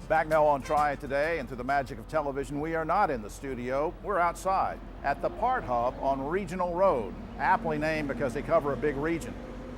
Back now on Try It Today, and through the magic of television, we are not in the studio. We're outside at the Part Hub on Regional Road, aptly named because they cover a big region.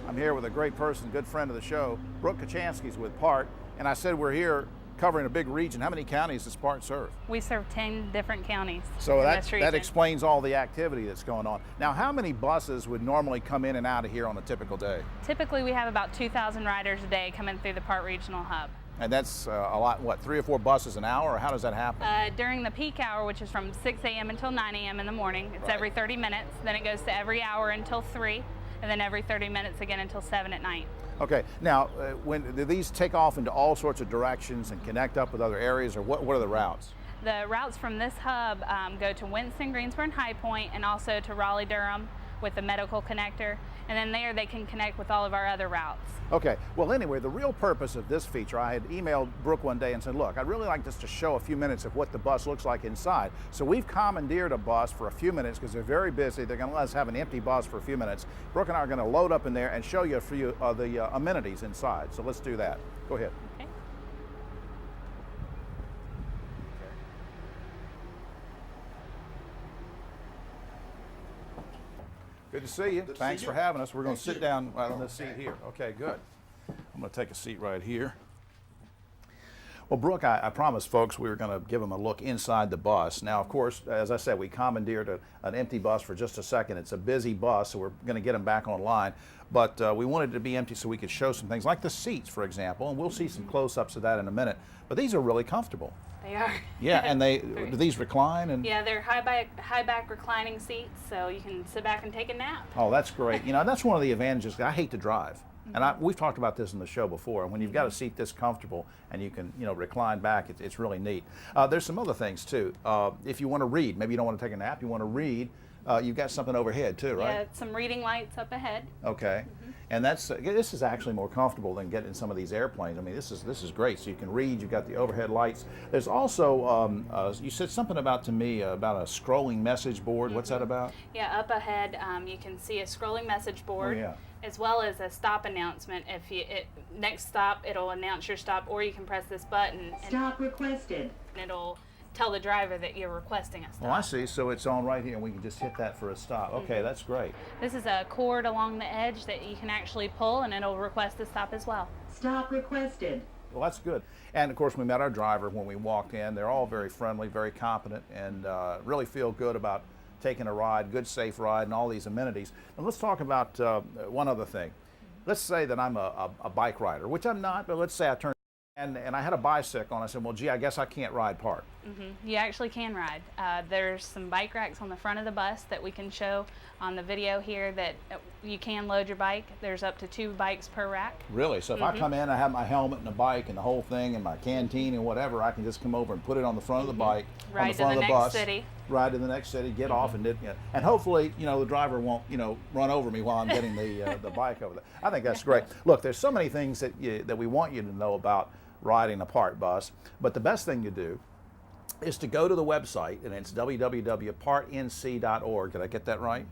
I'm here with a great person, good friend of the show, Brooke Kachansky's with Part, and I said we're here covering a big region. How many counties does Part serve? We serve 10 different counties. So that explains all the activity that's going on. Now, how many buses would normally come in and out of here on a typical day? Typically, we have about 2,000 riders a day coming through the Part Regional Hub. And that's a lot, what, 3 or 4 buses an hour, or how does that happen? During the peak hour, which is from 6 a.m. until 9 a.m. in the morning, it's every 30 minutes. Then it goes to every hour until 3, and then every 30 minutes again until 7 at night. Okay, now, do these take off into all sorts of directions and connect up with other areas, or what are the routes? The routes from this hub go to Winston, Greensboro, and High Point, and also to Raleigh-Durham with the medical connector, and then there they can connect with all of our other routes. Okay, well anyway, the real purpose of this feature, I had emailed Brooke one day and said, look, I'd really like this to show a few minutes of what the bus looks like inside. So we've commandeered a bus for a few minutes because they're very busy. They're going to let us have an empty bus for a few minutes. Brooke and I are going to load up in there and show you a few of the amenities inside. So let's do that. Go ahead. Okay. Good to see you. Thanks for having us. We're going to sit down on this seat here. Okay, good. I'm going to take a seat right here. Well, Brooke, I promised folks we were going to give them a look inside the bus. Now, of course, as I said, we commandeered an empty bus for just a second. It's a busy bus, so we're going to get them back online. But we wanted it to be empty so we could show some things, like the seats, for example, and we'll see some close-ups of that in a minute. But these are really comfortable. They are. Yeah, and do these recline? And yeah, they're high back reclining seats, so you can sit back and take a nap. Oh, that's great. You know, that's one of the advantages. I hate to drive. And we've talked about this in the show before. When you've got a seat this comfortable and you can, recline back, it's really neat. There's some other things too. If you want to read, maybe you don't want to take a nap, you want to read, you've got something overhead too, right? Yeah, some reading lights up ahead. Okay. And this is actually more comfortable than getting in some of these airplanes. I mean, this is great. So you can read. You've got the overhead lights. There's also you said something to me about a scrolling message board. What's that about? Yeah, up ahead you can see a scrolling message board. Oh, yeah. As well as a stop announcement. Next stop, it'll announce your stop, or you can press this button. Stop requested. And it'll tell the driver that you're requesting a stop. Oh, I see. So it's on right here, and we can just hit that for a stop. Okay, that's great. This is a cord along the edge that you can actually pull, and it'll request a stop as well. Stop requested. Well, that's good. And of course, we met our driver when we walked in. They're all very friendly, very competent, and really feel good about taking a ride, good, safe ride, and all these amenities. And let's talk about one other thing. Let's say that I'm a bike rider, which I'm not, but let's say I turned and I had a bicycle, and I said, well, gee, I guess I can't ride Part. You actually can ride. There's some bike racks on the front of the bus that we can show on the video here that you can load your bike. There's up to 2 bikes per rack. Really? So if I come in, I have my helmet and a bike and the whole thing and my canteen and whatever, I can just come over and put it on the front of the bike, on the front of the bus, ride to the next city, get off, and hopefully, the driver won't, run over me while I'm getting the bike over there. I think that's great. Look, there's so many things that we want you to know about riding a Part bus, but the best thing to do is to go to the website, and it's www.partnc.org. Did I get that right?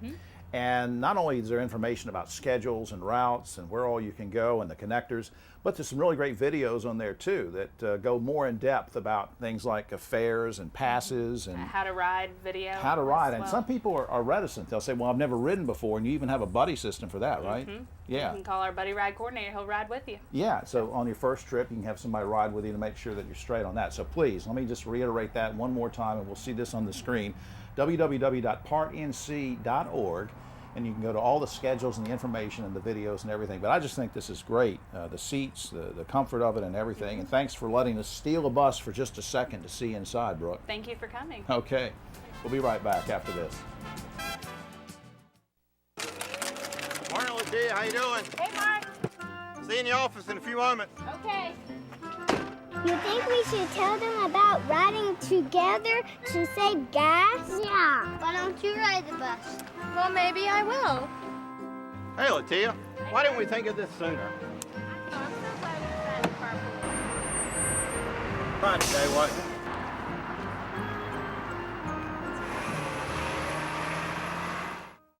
And not only is there information about schedules and routes and where all you can go and the connectors, but there's some really great videos on there too that go more in depth about things like fares and passes and how to ride video. How to ride. And some people are reticent. They'll say, well, I've never ridden before, and you even have a buddy system for that, right? Yeah. You can call our buddy ride coordinator. He'll ride with you. Yeah, so on your first trip, you can have somebody ride with you to make sure that you're straight on that. So please, let me just reiterate that one more time, and we'll see this on the screen. www.partnc.org. And you can go to all the schedules and the information and the videos and everything. But I just think this is great. The seats, the comfort of it and everything. And thanks for letting us steal a bus for just a second to see inside, Brooke. Thank you for coming. Okay. We'll be right back after this. Morning, Latia. How you doing? Hey, Mark. See you in the office in a few moments. Okay. You think we should tell them about riding together to save gas? Yeah. Why don't you ride the bus? Well, maybe I will. Hey, Latia. Why didn't we think of this sooner? I'm so glad we decided to carpool. Fine today, wasn't it?